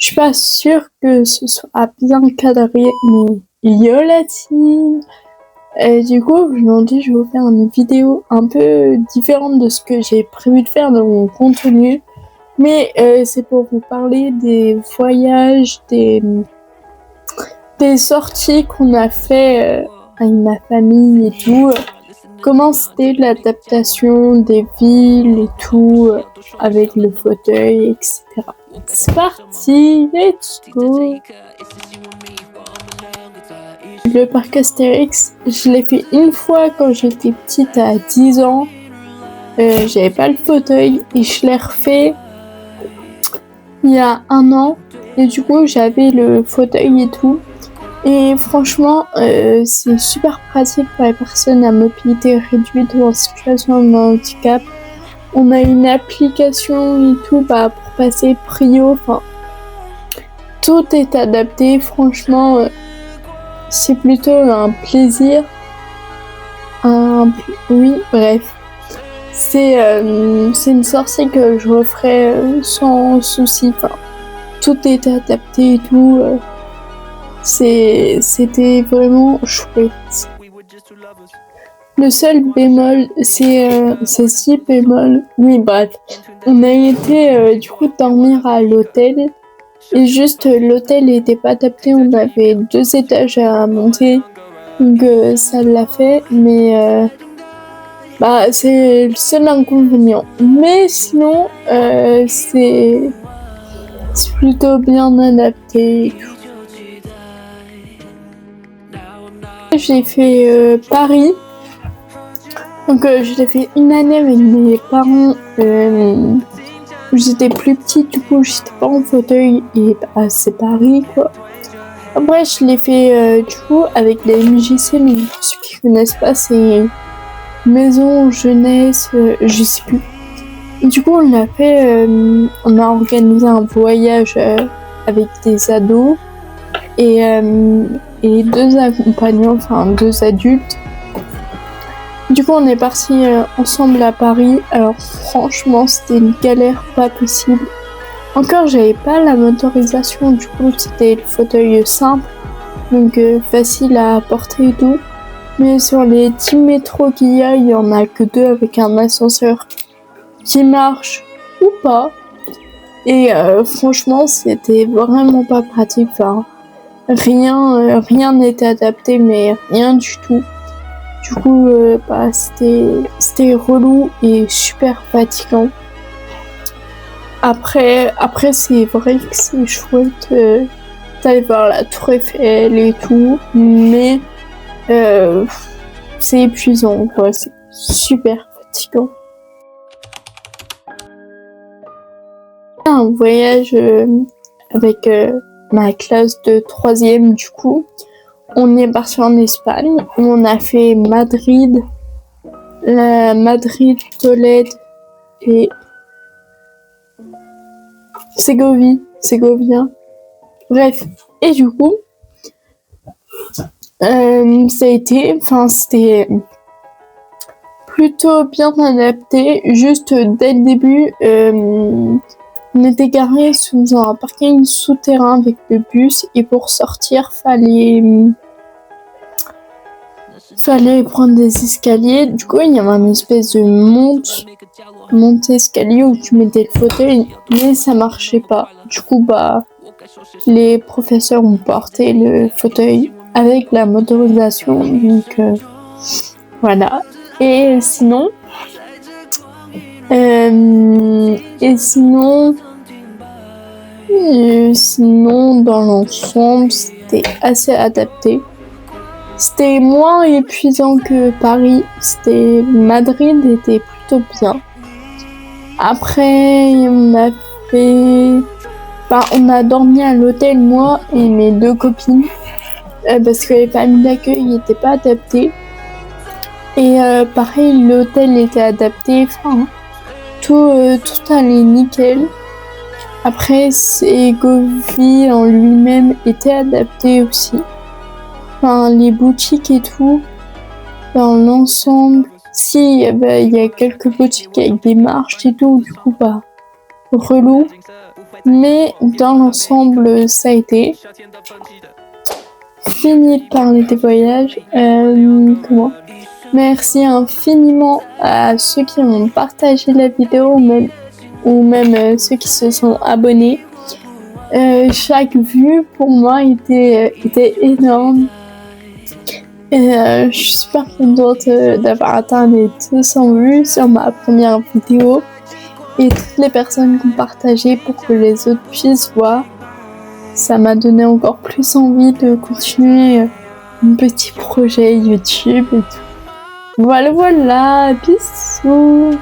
Je suis pas sûre que ce soit bien cadré, mais yo la team! Du coup, aujourd'hui, je vais vous faire une vidéo un peu différente de ce que j'ai prévu de faire dans mon contenu. Mais c'est pour vous parler des voyages, des sorties qu'on a fait avec ma famille et tout. Comment c'était l'adaptation des villes et tout, avec le fauteuil, etc. C'est parti, let's go! Le parc Astérix, je l'ai fait une fois quand j'étais petite à 10 ans. J'avais pas le fauteuil et je l'ai refait il y a 1 an. Et du coup, j'avais le fauteuil et tout. Et franchement, c'est super pratique pour les personnes à mobilité réduite ou en situation de handicap. On a une application et tout pour passer prio. Enfin, tout est adapté. Franchement, c'est plutôt un plaisir. Oui, bref. C'est une sortie que je referai sans souci. Enfin, tout est adapté et tout. C'était vraiment chouette. Le seul bémol, c'est 6 bémols. Oui, bref. On a été du coup dormir à l'hôtel. Et juste, l'hôtel n'était pas adapté. On avait 2 étages à monter. Donc ça l'a fait. Mais c'est le seul inconvénient. Mais sinon, c'est plutôt bien adapté et tout. J'ai fait Paris. Donc je l'ai fait une année avec mes parents. J'étais plus petite, du coup j'étais pas en fauteuil et c'est Paris quoi. Après je l'ai fait du coup avec la MJC, mais pour ceux qui connaissent pas, c'est maison jeunesse, je sais plus. Et du coup on a fait, on a organisé un voyage avec des ados et 2 accompagnants, enfin 2 adultes. Du coup, on est partis ensemble à Paris. Alors, franchement, c'était une galère pas possible. Encore, j'avais pas la motorisation. Du coup, c'était le fauteuil simple. Donc, facile à porter et tout. Mais sur les 10 métros qu'il y en a que 2 avec un ascenseur qui marche ou pas. Et franchement, c'était vraiment pas pratique. Enfin, rien n'était adapté, mais rien du tout. Du coup, c'était relou et super fatigant. Après c'est vrai que c'est chouette d'aller voir la Tour Eiffel et tout, mais c'est épuisant, quoi. C'est super fatigant. Un voyage avec ma classe de 3e, du coup. On est parti en Espagne, où on a fait Madrid, Tolède et Ségovia. Bref, et du coup, c'était plutôt bien adapté. Juste dès le début, on était garés sous un parking souterrain avec le bus et pour sortir, fallait prendre des escaliers. Du coup, il y avait une espèce de monte-escalier où tu mettais le fauteuil, mais ça marchait pas. Du coup, les professeurs ont porté le fauteuil avec la motorisation. Donc, voilà. Et sinon, dans l'ensemble, c'était assez adapté. C'était moins épuisant que Paris. Madrid était plutôt bien. Après, on a dormi à l'hôtel, moi et mes 2 copines, parce que les familles d'accueil n'étaient pas adaptées. Et pareil, l'hôtel était adapté. Enfin, tout allait nickel. Après, Ségovie en lui-même était adapté aussi. Enfin, les boutiques et tout, dans l'ensemble, si, il y a quelques boutiques avec des marches et tout, du coup, relou. Mais dans l'ensemble, ça a été. Fini de parler des voyages. Merci infiniment à ceux qui ont partagé la vidéo ou même ceux qui se sont abonnés. Chaque vue pour moi était énorme. Je suis super contente d'avoir atteint les 200 vues sur ma première vidéo et toutes les personnes qui ont partagé pour que les autres puissent voir. Ça m'a donné encore plus envie de continuer mon petit projet YouTube et tout. Voilà, bisous.